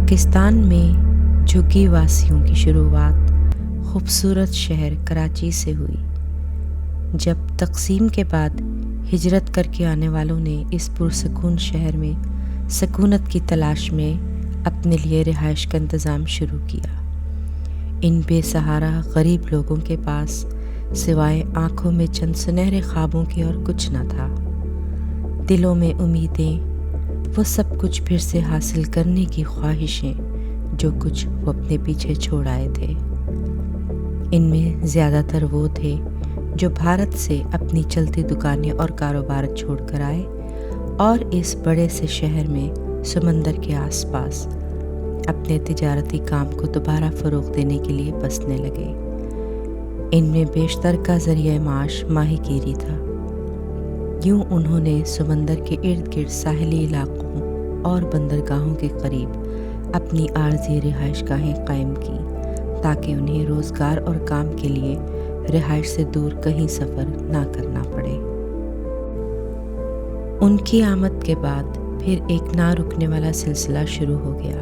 پاکستان میں جھگی واسیوں کی شروعات خوبصورت شہر کراچی سے ہوئی۔ جب تقسیم کے بعد ہجرت کر کے آنے والوں نے اس پرسکون شہر میں سکونت کی تلاش میں اپنے لیے رہائش کا انتظام شروع کیا، ان بے سہارا غریب لوگوں کے پاس سوائے آنکھوں میں چند سنہرے خوابوں کے اور کچھ نہ تھا۔ دلوں میں امیدیں، وہ سب کچھ پھر سے حاصل کرنے کی خواہشیں جو کچھ وہ اپنے پیچھے چھوڑ آئے تھے۔ ان میں زیادہ تر وہ تھے جو بھارت سے اپنی چلتی دکانیں اور کاروبار چھوڑ کر آئے اور اس بڑے سے شہر میں سمندر کے آس پاس اپنے تجارتی کام کو دوبارہ فروغ دینے کے لیے بسنے لگے۔ ان میں بیشتر کا ذریعہ معاش ماہی گیری تھا۔ یوں انہوں نے سمندر کے ارد گرد ساحلی علاقوں اور بندرگاہوں کے قریب اپنی عارضی رہائش گاہیں قائم کی تاکہ انہیں روزگار اور کام کے لیے رہائش سے دور کہیں سفر نہ کرنا پڑے۔ ان کی آمد کے بعد پھر ایک نہ رکنے والا سلسلہ شروع ہو گیا۔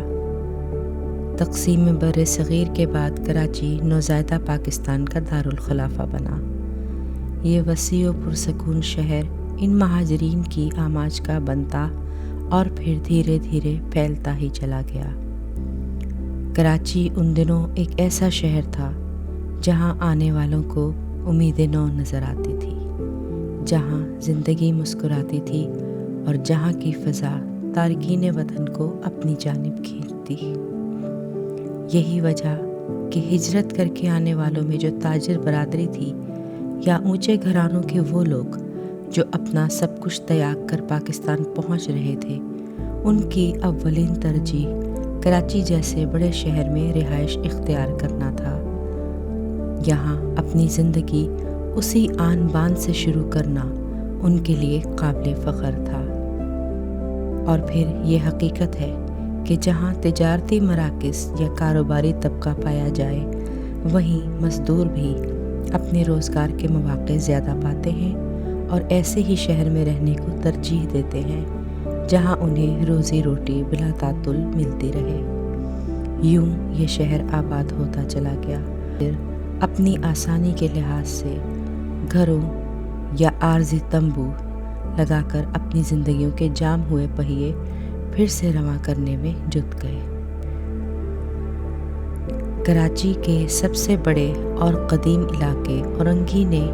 تقسیم بر صغیر کے بعد کراچی نوزائیدہ پاکستان کا دارالخلافہ بنا۔ یہ وسیع و پرسکون شہر ان مہاجرین کی آماج کا بنتا اور پھر دھیرے دھیرے پھیلتا ہی چلا گیا۔ کراچی ان دنوں ایک ایسا شہر تھا جہاں آنے والوں کو امید نو نظر آتی تھی، جہاں زندگی مسکراتی تھی اور جہاں کی فضا تارکین وطن کو اپنی جانب کھینچتی۔ یہی وجہ کہ ہجرت کر کے آنے والوں میں جو تاجر برادری تھی یا اونچے گھرانوں کے وہ لوگ جو اپنا سب کچھ تیاگ کر پاکستان پہنچ رہے تھے، ان کی اولین ترجیح کراچی جیسے بڑے شہر میں رہائش اختیار کرنا تھا۔ یہاں اپنی زندگی اسی آن بان سے شروع کرنا ان کے لیے قابل فخر تھا۔ اور پھر یہ حقیقت ہے کہ جہاں تجارتی مراکز یا کاروباری طبقہ پایا جائے، وہیں مزدور بھی اپنے روزگار کے مواقع زیادہ پاتے ہیں اور ایسے ہی شہر میں رہنے کو ترجیح دیتے ہیں جہاں انہیں روزی روٹی بلا تعطل ملتی رہے۔ یوں یہ شہر آباد ہوتا چلا گیا۔ پھر اپنی آسانی کے لحاظ سے گھروں یا عارضی تمبو لگا کر اپنی زندگیوں کے جام ہوئے پہیے پھر سے رواں کرنے میں جت گئے۔ کراچی کے سب سے بڑے اور قدیم علاقے اورنگی نے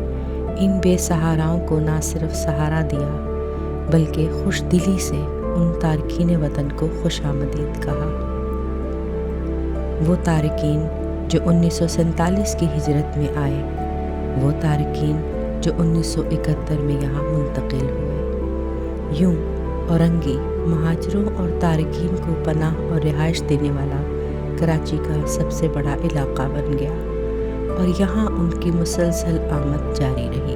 ان بے سہاراؤں کو نہ صرف سہارا دیا بلکہ خوش دلی سے ان تارکین وطن کو خوش آمدید کہا۔ وہ تارکین جو 1947 کی ہجرت میں آئے، وہ تارکین جو 1971 میں یہاں منتقل ہوئے۔ یوں اورنگی مہاجروں اور تارکین کو پناہ اور رہائش دینے والا کراچی کا سب سے بڑا علاقہ بن گیا اور یہاں ان کی مسلسل آمد جاری رہی۔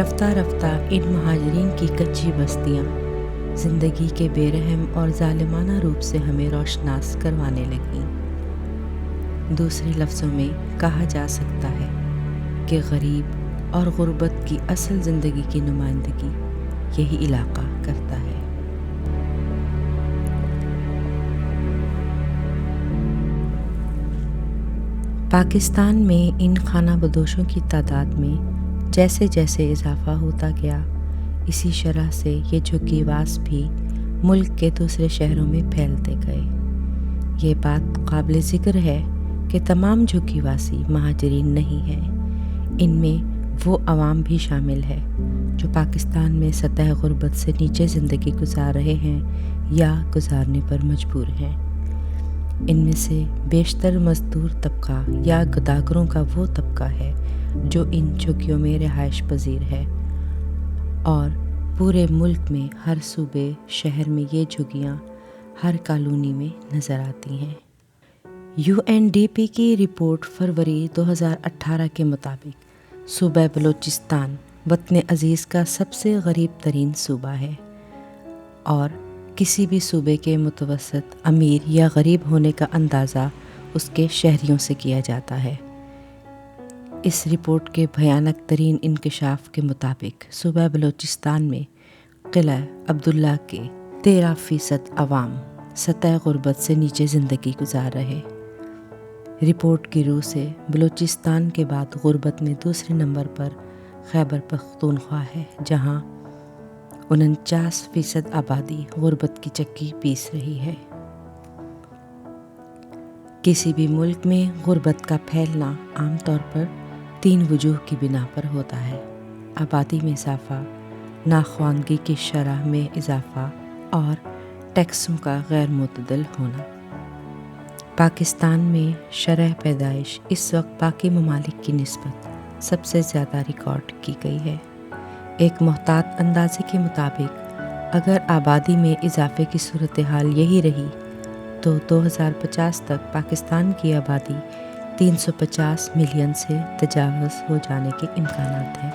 رفتہ رفتہ ان مہاجرین کی کچی بستیاں زندگی کے بے رحم اور ظالمانہ روپ سے ہمیں روشناس کروانے لگیں۔ دوسرے لفظوں میں کہا جا سکتا ہے کہ غریب اور غربت کی اصل زندگی کی نمائندگی یہی علاقہ کرتا ہے۔ پاکستان میں ان خانہ بدوشوں کی تعداد میں جیسے جیسے اضافہ ہوتا گیا، اسی شرح سے یہ جھگی واس بھی ملک کے دوسرے شہروں میں پھیلتے گئے۔ یہ بات قابل ذکر ہے کہ تمام جھگی واسی مہاجرین نہیں ہیں۔ ان میں وہ عوام بھی شامل ہے جو پاکستان میں سطح غربت سے نیچے زندگی گزار رہے ہیں یا گزارنے پر مجبور ہیں۔ ان میں سے بیشتر مزدور طبقہ یا گداگروں کا وہ طبقہ ہے جو ان جھگیوں میں رہائش پذیر ہے، اور پورے ملک میں ہر صوبے شہر میں یہ جھگیاں ہر کالونی میں نظر آتی ہیں۔ UNDP کی رپورٹ فروری 2018 کے مطابق صوبہ بلوچستان وطن عزیز کا سب سے غریب ترین صوبہ ہے اور کسی بھی صوبے کے متوسط امیر یا غریب ہونے کا اندازہ اس کے شہریوں سے کیا جاتا ہے۔ اس رپورٹ کے بھیانک ترین انکشاف کے مطابق صوبہ بلوچستان میں قلعہ عبداللہ کے 13% عوام سطح غربت سے نیچے زندگی گزار رہے۔ رپورٹ کی روح سے بلوچستان کے بعد غربت میں دوسرے نمبر پر خیبر پختونخوا ہے، جہاں 49% آبادی غربت کی چکی پیس رہی ہے۔ کسی بھی ملک میں غربت کا پھیلنا عام طور پر 3 وجوہ کی بنا پر ہوتا ہے: آبادی میں اضافہ، ناخواندگی کی شرح میں اضافہ اور ٹیکسوں کا غیر معتدل ہونا۔ پاکستان میں شرح پیدائش اس وقت باقی ممالک کی نسبت سب سے زیادہ ریکارڈ کی گئی ہے۔ ایک محتاط اندازے کے مطابق اگر آبادی میں اضافے کی صورتحال یہی رہی تو 2050 تک پاکستان کی آبادی 350 ملین سے تجاوز ہو جانے کے امکانات ہیں،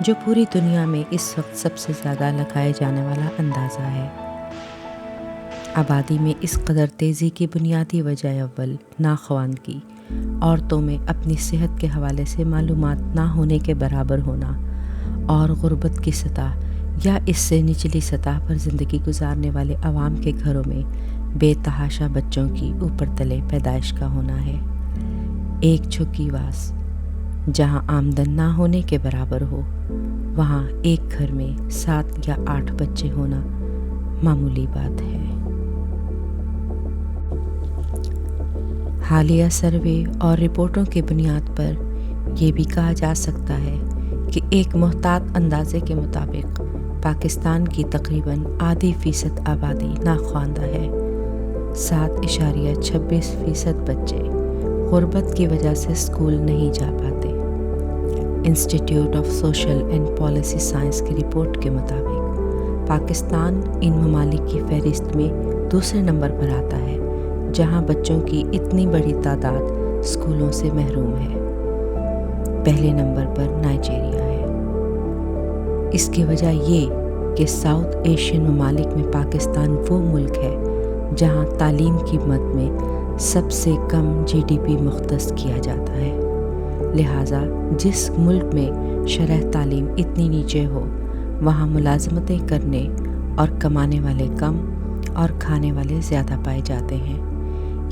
جو پوری دنیا میں اس وقت سب سے زیادہ لگائے جانے والا اندازہ ہے۔ آبادی میں اس قدر تیزی کی بنیادی وجہ اول ناخواندگی، عورتوں میں اپنی صحت کے حوالے سے معلومات نہ ہونے کے برابر ہونا، اور غربت کی سطح یا اس سے نچلی سطح پر زندگی گزارنے والے عوام کے گھروں میں بے تحاشا بچوں کی اوپر تلے پیدائش کا ہونا ہے۔ ایک جھکی واس جہاں آمدن نہ ہونے کے برابر ہو، وہاں ایک گھر میں 7 یا 8 بچے ہونا معمولی بات ہے۔ حالیہ سروے اور رپورٹوں کی بنیاد پر یہ بھی کہا جا سکتا ہے کہ ایک محتاط اندازے کے مطابق پاکستان کی تقریباً آدھی فیصد آبادی ناخواندہ ہے۔ 7.26% بچے غربت کی وجہ سے اسکول نہیں جا پاتے۔ Institute of social and policy science کی رپورٹ کے مطابق پاکستان ان ممالک کی فہرست میں دوسرے نمبر پر آتا ہے جہاں بچوں کی اتنی بڑی تعداد اسکولوں سے محروم ہے۔ پہلے نمبر پر نائجیریا ہے۔ اس کی وجہ یہ کہ ساؤتھ ایشین ممالک میں پاکستان وہ ملک ہے جہاں تعلیم کی مد میں سب سے کم GDP مختص کیا جاتا ہے۔ لہٰذا جس ملک میں شرح تعلیم اتنی نیچے ہو، وہاں ملازمتیں کرنے اور کمانے والے کم اور کھانے والے زیادہ پائے جاتے ہیں۔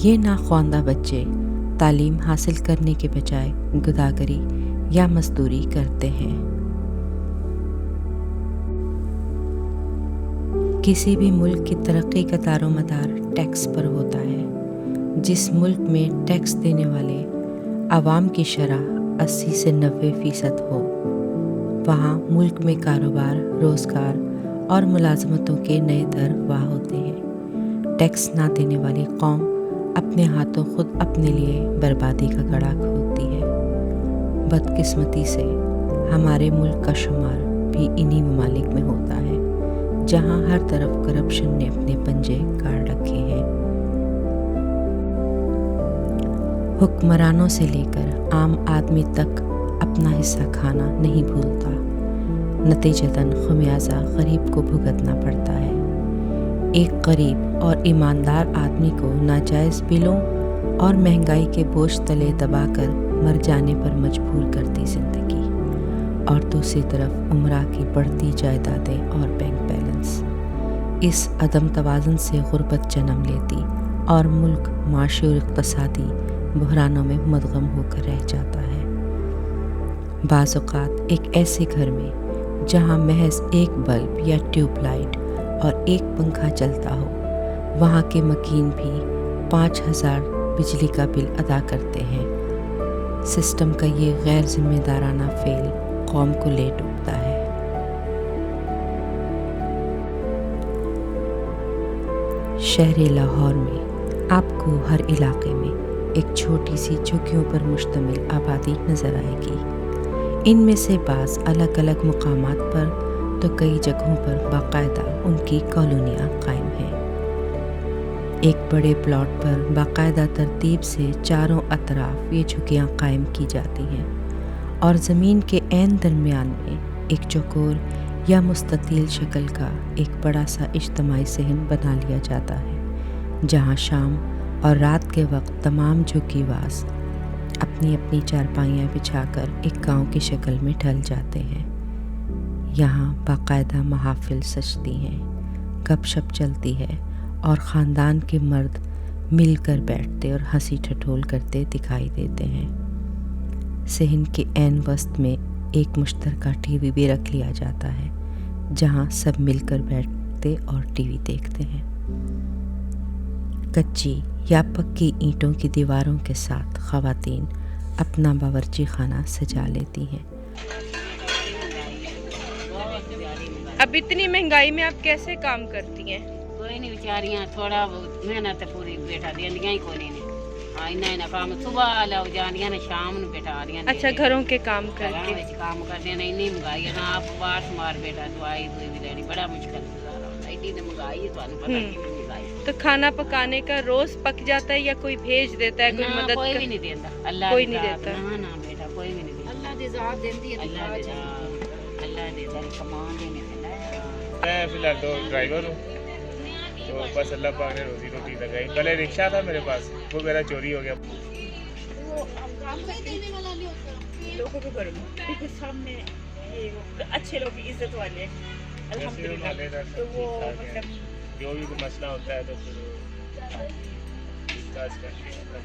یہ ناخواندہ بچے تعلیم حاصل کرنے کے بجائے گداگری یا مزدوری کرتے ہیں۔ کسی بھی ملک کی ترقی کا دار و مدار ٹیکس پر ہوتا ہے۔ جس ملک میں ٹیکس دینے والے عوام کی شرح 80 سے 90% ہو، وہاں ملک میں کاروبار، روزگار اور ملازمتوں کے نئے در واہ ہوتے ہیں۔ ٹیکس نہ دینے والی قوم اپنے ہاتھوں خود اپنے لیے بربادی کا گڑھا کھودتی ہے۔ بدقسمتی سے ہمارے ملک کا شمار بھی انہی ممالک میں ہوتا ہے جہاں ہر طرف کرپشن نے اپنے پنجے گاڑ رکھے ہیں۔ حکمرانوں سے لے کر عام آدمی تک اپنا حصہ کھانا نہیں بھولتا، نتیجتاً خمیازہ غریب کو بھگتنا پڑتا ہے۔ ایک غریب اور ایماندار آدمی کو ناجائز بلوں اور مہنگائی کے بوجھ تلے دبا کر مر جانے پر مجبور کرتی زندگی، اور دوسری طرف عمرہ کی بڑھتی جائیدادیں اور بینک بیلنس۔ اس عدم توازن سے غربت جنم لیتی اور ملک معاشی اور اقتصادی بحرانوں میں مدغم ہو کر رہ جاتا ہے۔ بعض اوقات ایک ایسے گھر میں جہاں محض ایک بلب یا ٹیوب لائٹ اور ایک پنکھا چلتا ہو، وہاں کے مکین بھی 5000 بجلی کا بل ادا کرتے ہیں۔ سسٹم کا یہ غیر ذمہ دارانہ فعل قوم کو لے ڈوبتا ہے۔ شہر لاہور میں آپ کو ہر علاقے میں ایک چھوٹی سی جھکیوں پر مشتمل آبادی نظر آئے گی۔ ان میں سے بعض الگ الگ مقامات پر تو کئی جگہوں پر باقاعدہ ان کی کالونیاں قائم ہیں۔ ایک بڑے پلاٹ پر باقاعدہ ترتیب سے چاروں اطراف یہ جھکیاں قائم کی جاتی ہیں، اور زمین کے عین درمیان میں ایک چوکور یا مستطیل شکل کا ایک بڑا سا اجتماعی صحن بنا لیا جاتا ہے، جہاں شام اور رات کے وقت تمام جھکی باز اپنی اپنی چارپائیاں بچھا کر ایک گاؤں کی شکل میں ڈھل جاتے ہیں۔ یہاں باقاعدہ محافل سجتی ہیں، گپ شپ چلتی ہے اور خاندان کے مرد مل کر بیٹھتے اور ہنسی ٹھٹول کرتے دکھائی دیتے ہیں۔ صحن کے عین وسط میں ایک مشترکہ ٹی وی بھی رکھ لیا جاتا ہے جہاں سب مل کر بیٹھتے اور ٹی وی دیکھتے ہیں۔ کچی یا پکی اینٹوں کی دیواروں کے ساتھ خواتین اپنا باورچی خانہ سجا لیتی ہیں۔ اب اتنی مہنگائی میں آپ کیسے کام کرتی ہیں؟ کوئی نہیں بیچاریاں تھوڑا بہت محنت پوری بیٹھا دیندیاں ہی کوئی نہیں۔ ہاں اینا کام صبح لو جاندیاں نے شام نو بیٹھا دیاں۔ اچھا گھروں کے کام کر کے کام کرتے ہیں، اتنی مہنگائی ہے نا، آپ بار شمار بیٹھا دوائی بھی لینی بڑا مشکل گزارا ہوتا ہے، اتنی مہنگائی ہے، تمہیں پتہ کی مہنگائی۔ تو کھانا پکانے کا روز پک جاتا ہے یا کوئی بھیج دیتا ہے، کوئی مدد؟ کوئی بھی نہیں دیتا، اللہ کوئی نہیں دیتا۔ نا بیٹا کوئی بھی نہیں دیتا، اللہ دی ذات دیندی ہے، اللہ دیتا ہے، کمان نہیں دیتا ہے۔ میں فی الحال تو ڈرائیور ہوں، تو بس اللہ پاک نے روزی روٹی لگائی۔ پہلے رکشہ تھا میرے پاس، وہ میرا چوری ہو گیا۔ لوگوں کے گھر میں سامنے یہ اچھے لوگ عزت والے الحمدللہ، تو وہ مطلب جو بھی کوئی مسئلہ ہوتا ہے تو پھر ڈسکس کر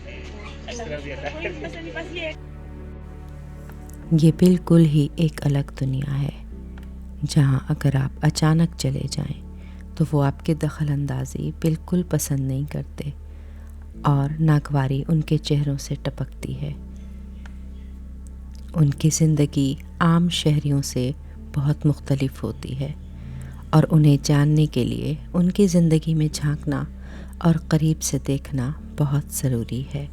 کے اس طرح بھی اللہ ہے۔ یہ بالکل ہی ایک الگ دنیا ہے جہاں اگر آپ اچانک چلے جائیں تو وہ آپ کے دخل اندازی بالکل پسند نہیں کرتے اور ناگواری ان کے چہروں سے ٹپکتی ہے۔ ان کی زندگی عام شہریوں سے بہت مختلف ہوتی ہے اور انہیں جاننے کے لیے ان کی زندگی میں جھانکنا اور قریب سے دیکھنا بہت ضروری ہے۔